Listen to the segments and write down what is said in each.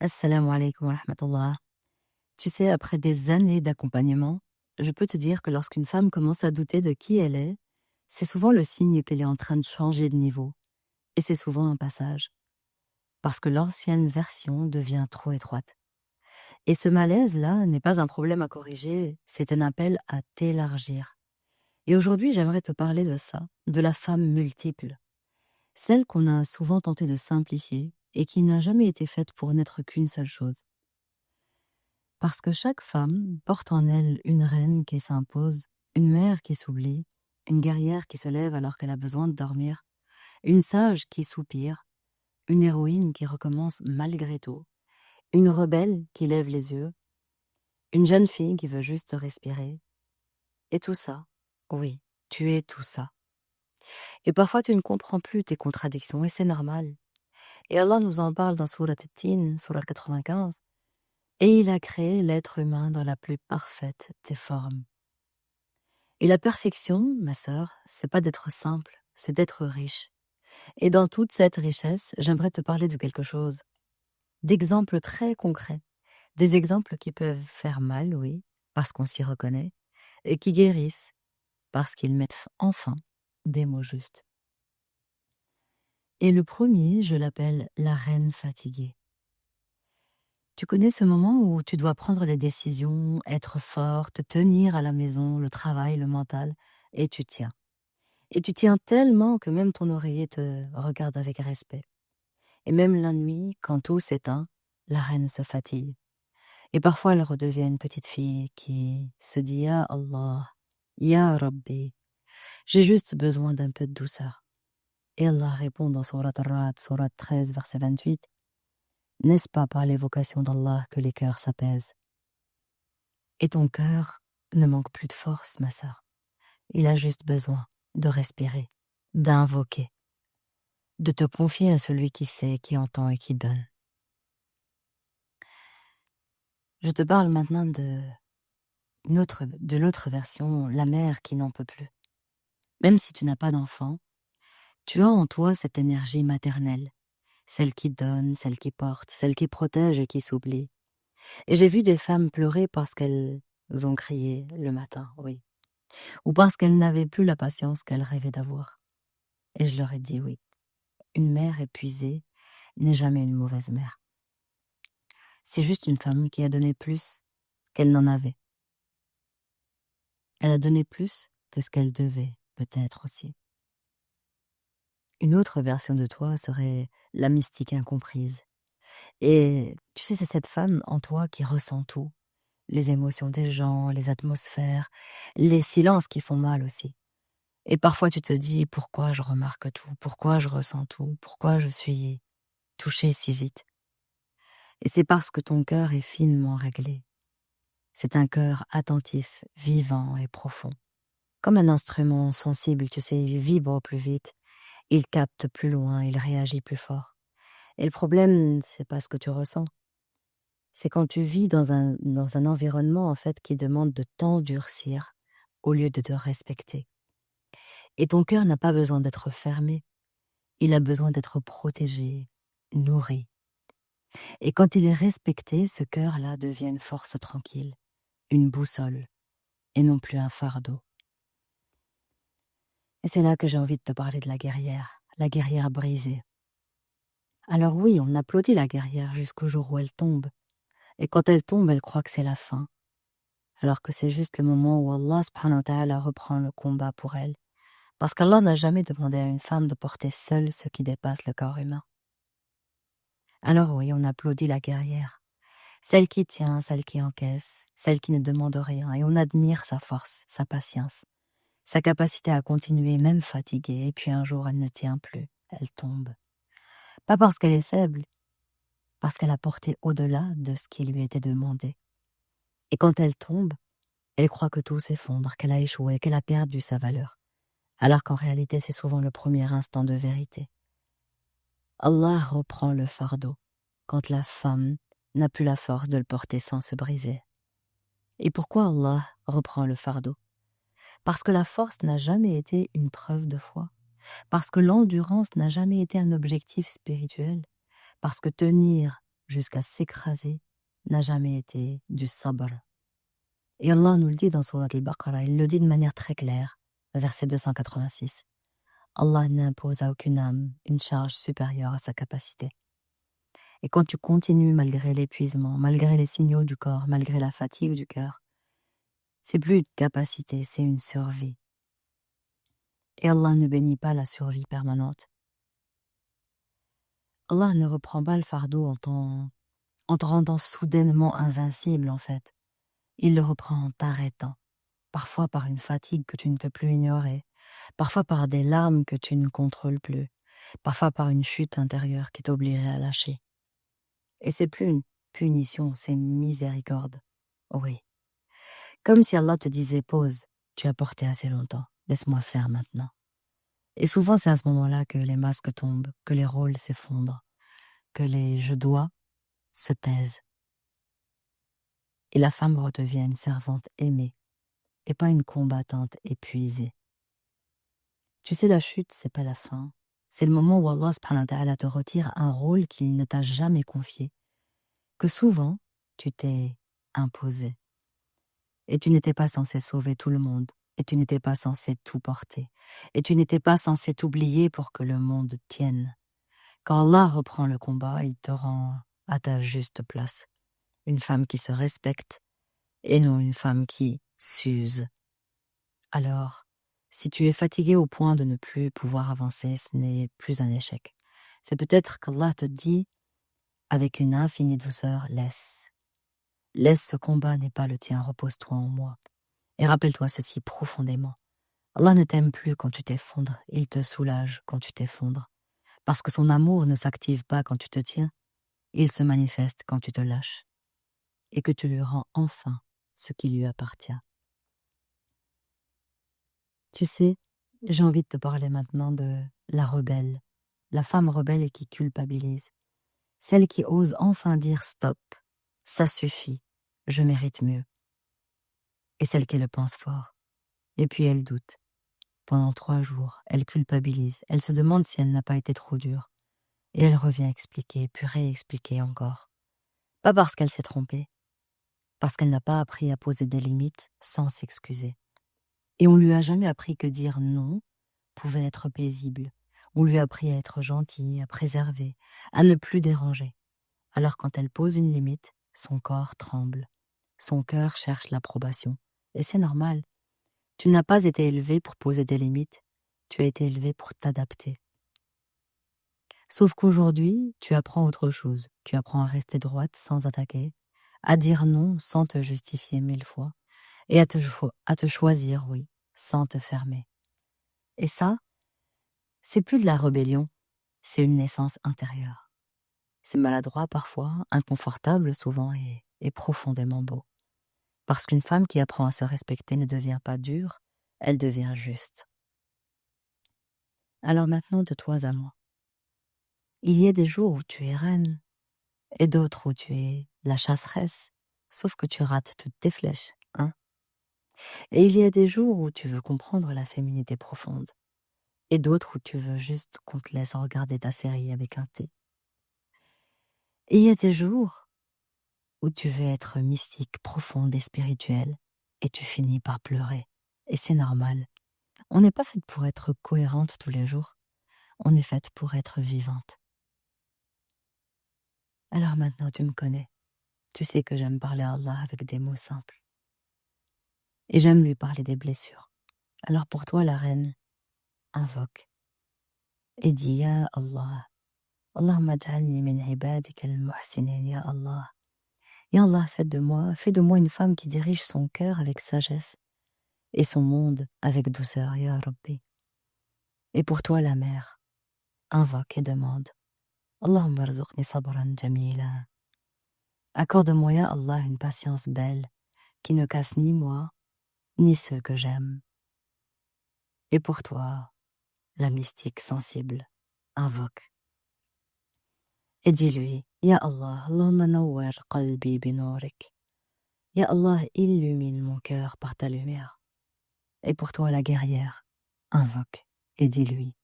Assalamu alaikum wa rahmatullah. Tu sais, après des années d'accompagnement, je peux te dire que lorsqu'une femme commence à douter de qui elle est, c'est souvent le signe qu'elle est en train de changer de niveau. Et c'est souvent un passage. Parce que l'ancienne version devient trop étroite. Et ce malaise-là n'est pas un problème à corriger, c'est un appel à t'élargir. Et aujourd'hui, j'aimerais te parler de ça, de la femme multiple. Celle qu'on a souvent tenté de simplifier et qui n'a jamais été faite pour n'être qu'une seule chose. Parce que chaque femme porte en elle une reine qui s'impose, une mère qui s'oublie, une guerrière qui se lève alors qu'elle a besoin de dormir, une sage qui soupire, une héroïne qui recommence malgré tout, une rebelle qui lève les yeux, une jeune fille qui veut juste respirer. Et tout ça, oui, tu es tout ça. Et parfois tu ne comprends plus tes contradictions et c'est normal. Et Allah nous en parle dans Surat At-Tin, Surat 95. Et il a créé l'être humain dans la plus parfaite des formes. Et la perfection, ma sœur, c'est pas d'être simple, c'est d'être riche. Et dans toute cette richesse, j'aimerais te parler de quelque chose, d'exemples très concrets, des exemples qui peuvent faire mal, oui, parce qu'on s'y reconnaît, et qui guérissent, parce qu'ils mettent enfin des mots justes. Et le premier, je l'appelle la reine fatiguée. Tu connais ce moment où tu dois prendre des décisions, être forte, tenir à la maison, le travail, le mental, et tu tiens. Et tu tiens tellement que même ton oreiller te regarde avec respect. Et même la nuit, quand tout s'éteint, la reine se fatigue. Et parfois elle redevient une petite fille qui se dit « Ya Allah, Ya Rabbi, j'ai juste besoin d'un peu de douceur ». Et Allah répond dans Surat Ar-Ra'd, Surat 13, verset 28, « N'est-ce pas par l'évocation d'Allah que les cœurs s'apaisent ?» Et ton cœur ne manque plus de force, ma sœur. Il a juste besoin de respirer, d'invoquer, de te confier à celui qui sait, qui entend et qui donne. Je te parle maintenant de l'autre version, la mère qui n'en peut plus. Même si tu n'as pas d'enfant, tu as en toi cette énergie maternelle, celle qui donne, celle qui porte, celle qui protège et qui s'oublie. Et j'ai vu des femmes pleurer parce qu'elles ont crié le matin, oui, ou parce qu'elles n'avaient plus la patience qu'elles rêvaient d'avoir. Et je leur ai dit oui, une mère épuisée n'est jamais une mauvaise mère. C'est juste une femme qui a donné plus qu'elle n'en avait. Elle a donné plus que ce qu'elle devait, peut-être aussi. Une autre version de toi serait la mystique incomprise. Et tu sais, c'est cette femme en toi qui ressent tout. Les émotions des gens, les atmosphères, les silences qui font mal aussi. Et parfois tu te dis, pourquoi je remarque tout? Pourquoi je ressens tout? Pourquoi je suis touchée si vite? Et c'est parce que ton cœur est finement réglé. C'est un cœur attentif, vivant et profond. Comme un instrument sensible, tu sais, il vibre plus vite, il capte plus loin, il réagit plus fort. Et le problème, c'est pas ce que tu ressens. C'est quand tu vis dans un environnement, en fait, qui demande de t'endurcir au lieu de te respecter. Et ton cœur n'a pas besoin d'être fermé, il a besoin d'être protégé, nourri. Et quand il est respecté, ce cœur-là devient une force tranquille, une boussole, et non plus un fardeau. Et c'est là que j'ai envie de te parler de la guerrière brisée. Alors oui, on applaudit la guerrière jusqu'au jour où elle tombe. Et quand elle tombe, elle croit que c'est la fin. Alors que c'est juste le moment où Allah subhanahu wa ta'ala reprend le combat pour elle. Parce qu'Allah n'a jamais demandé à une femme de porter seule ce qui dépasse le corps humain. Alors oui, on applaudit la guerrière. Celle qui tient, celle qui encaisse, celle qui ne demande rien. Et on admire sa force, sa patience, sa capacité à continuer même fatiguée. Et puis un jour, elle ne tient plus, elle tombe. Pas parce qu'elle est faible, parce qu'elle a porté au-delà de ce qui lui était demandé. Et quand elle tombe, elle croit que tout s'effondre, qu'elle a échoué, qu'elle a perdu sa valeur. Alors qu'en réalité, c'est souvent le premier instant de vérité. Allah reprend le fardeau quand la femme n'a plus la force de le porter sans se briser. Et pourquoi Allah reprend le fardeau? Parce que la force n'a jamais été une preuve de foi. Parce que l'endurance n'a jamais été un objectif spirituel. Parce que tenir jusqu'à s'écraser n'a jamais été du sabr. Et Allah nous le dit dans Surat al-Baqarah, il le dit de manière très claire, verset 286. Allah n'impose à aucune âme une charge supérieure à sa capacité. Et quand tu continues malgré l'épuisement, malgré les signaux du corps, malgré la fatigue du cœur, c'est plus une capacité, c'est une survie. Et Allah ne bénit pas la survie permanente. Allah ne reprend pas le fardeau en te rendant soudainement invincible, en fait. Il le reprend en t'arrêtant, parfois par une fatigue que tu ne peux plus ignorer, parfois par des larmes que tu ne contrôles plus, parfois par une chute intérieure qui t'obligerait à lâcher. Et c'est plus une punition, c'est une miséricorde. Oui. Comme si Allah te disait, pause, tu as porté assez longtemps, laisse-moi faire maintenant. Et souvent c'est à ce moment-là que les masques tombent, que les rôles s'effondrent, que les je dois se taisent. Et la femme redevient une servante aimée, et pas une combattante épuisée. Tu sais, la chute, c'est pas la fin. C'est le moment où Allah subhanahu wa ta'ala te retire un rôle qu'il ne t'a jamais confié, que souvent tu t'es imposé. Et tu n'étais pas censé sauver tout le monde, et tu n'étais pas censé tout porter, et tu n'étais pas censé t'oublier pour que le monde tienne. Quand Allah reprend le combat, il te rend à ta juste place. Une femme qui se respecte, et non une femme qui s'use. Alors, si tu es fatigué au point de ne plus pouvoir avancer, ce n'est plus un échec. C'est peut-être qu'Allah te dit, avec une infinie douceur, laisse. Laisse, ce combat n'est pas le tien, repose-toi en moi. Et rappelle-toi ceci profondément. Allah ne t'aime plus quand tu t'effondres, il te soulage quand tu t'effondres. Parce que son amour ne s'active pas quand tu te tiens, il se manifeste quand tu te lâches. Et que tu lui rends enfin ce qui lui appartient. Tu sais, j'ai envie de te parler maintenant de la rebelle, la femme rebelle et qui culpabilise. Celle qui ose enfin dire stop, ça suffit, je mérite mieux. Et celle qui le pense fort. Et puis elle doute. Pendant 3 jours, elle culpabilise, elle se demande si elle n'a pas été trop dure. Et elle revient expliquer, puis réexpliquer encore. Pas parce qu'elle s'est trompée, parce qu'elle n'a pas appris à poser des limites sans s'excuser. Et on lui a jamais appris que dire non pouvait être paisible. On lui a appris à être gentille, à préserver, à ne plus déranger. Alors quand elle pose une limite, son corps tremble. Son cœur cherche l'approbation. Et c'est normal. Tu n'as pas été élevé pour poser des limites. Tu as été élevé pour t'adapter. Sauf qu'aujourd'hui, tu apprends autre chose. Tu apprends à rester droite sans attaquer, à dire non sans te justifier 1000 fois, et à te choisir, oui, sans te fermer. Et ça, c'est plus de la rébellion, c'est une naissance intérieure. C'est maladroit parfois, inconfortable souvent et profondément beau. Parce qu'une femme qui apprend à se respecter ne devient pas dure, elle devient juste. Alors maintenant, de toi à moi. Il y a des jours où tu es reine, et d'autres où tu es la chasseresse, sauf que tu rates toutes tes flèches, hein. Et il y a des jours où tu veux comprendre la féminité profonde, et d'autres où tu veux juste qu'on te laisse regarder ta série avec un thé. Et il y a des jours où tu veux être mystique, profonde et spirituelle, et tu finis par pleurer. Et c'est normal. On n'est pas faite pour être cohérente tous les jours, on est faite pour être vivante. Alors maintenant tu me connais, tu sais que j'aime parler à Allah avec des mots simples. Et j'aime lui parler des blessures. Alors pour toi la reine, invoque et dis Ya Allah, Allahumma ij'alni min ibadika al-muhsinin, Ya Allah. Ya Allah, fais de moi une femme qui dirige son cœur avec sagesse et son monde avec douceur, Ya Rabbi. Et pour toi la mère, invoque et demande Allahumma rzuqni sabran jamila. Accorde-moi, Ya Allah, une patience belle qui ne casse ni moi, ni ceux que j'aime. Et pour toi, la mystique sensible, invoque. Et dis-lui, Ya Allah, Allahumma nawwir qalbi binourik. Ya Allah, illumine mon cœur par ta lumière. Et pour toi, la guerrière, invoque et dis-lui,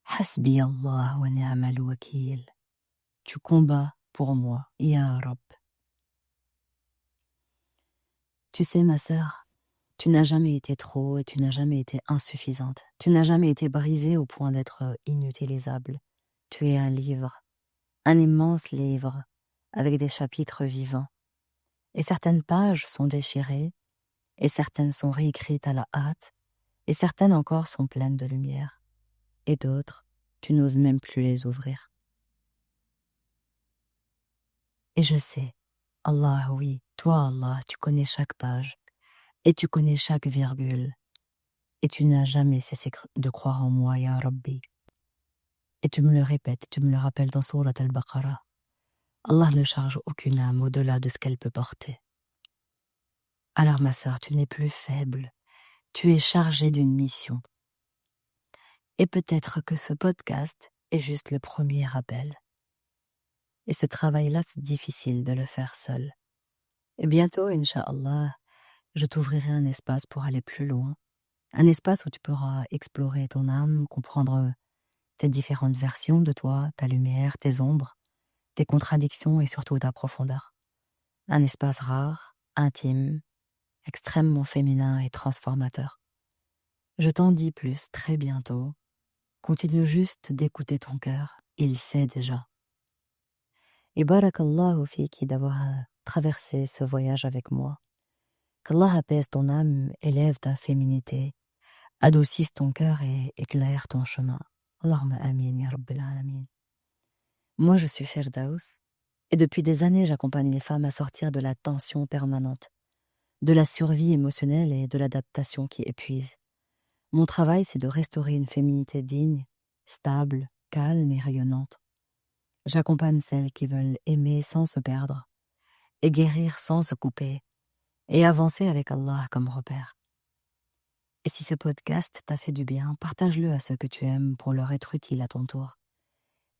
Hasbi Allah wa ni'mal wakil. Tu combats pour moi, Ya Rab. Tu sais, ma sœur, tu n'as jamais été trop et tu n'as jamais été insuffisante. Tu n'as jamais été brisée au point d'être inutilisable. Tu es un livre, un immense livre, avec des chapitres vivants. Et certaines pages sont déchirées, et certaines sont réécrites à la hâte, et certaines encore sont pleines de lumière. Et d'autres, tu n'oses même plus les ouvrir. Et je sais, Allah, oui, toi Allah, tu connais chaque page, et tu connais chaque virgule, et tu n'as jamais cessé de croire en moi, Ya Rabbi. Et tu me le répètes, tu me le rappelles dans Surat al-Baqarah. Allah ne charge aucune âme au-delà de ce qu'elle peut porter. Alors ma sœur, tu n'es plus faible, tu es chargée d'une mission. Et peut-être que ce podcast est juste le premier rappel. Et ce travail-là, c'est difficile de le faire seul. Et bientôt, Inch'Allah, je t'ouvrirai un espace pour aller plus loin. Un espace où tu pourras explorer ton âme, comprendre tes différentes versions de toi, ta lumière, tes ombres, tes contradictions et surtout ta profondeur. Un espace rare, intime, extrêmement féminin et transformateur. Je t'en dis plus très bientôt. Continue juste d'écouter ton cœur, il sait déjà. Et barakallahu fiki d'avoir traversé ce voyage avec moi. Qu'Allah apaise ton âme, élève ta féminité, adoucisse ton cœur et éclaire ton chemin. Allahumma amin ya rabbil alamin. Moi je suis Firdaus, et depuis des années j'accompagne les femmes à sortir de la tension permanente, de la survie émotionnelle et de l'adaptation qui épuise. Mon travail c'est de restaurer une féminité digne, stable, calme et rayonnante. J'accompagne celles qui veulent aimer sans se perdre, et guérir sans se couper, et avancer avec Allah comme repère. Et si ce podcast t'a fait du bien, partage-le à ceux que tu aimes pour leur être utile à ton tour.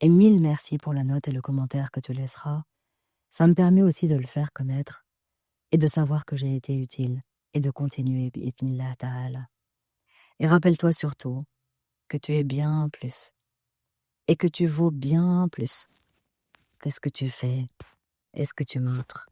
Et mille merci pour la note et le commentaire que tu laisseras. Ça me permet aussi de le faire connaître et de savoir que j'ai été utile et de continuer bi'idhnillah ta'ala. Et rappelle-toi surtout que tu es bien plus et que tu vaux bien plus que ce que tu fais et ce que tu montres.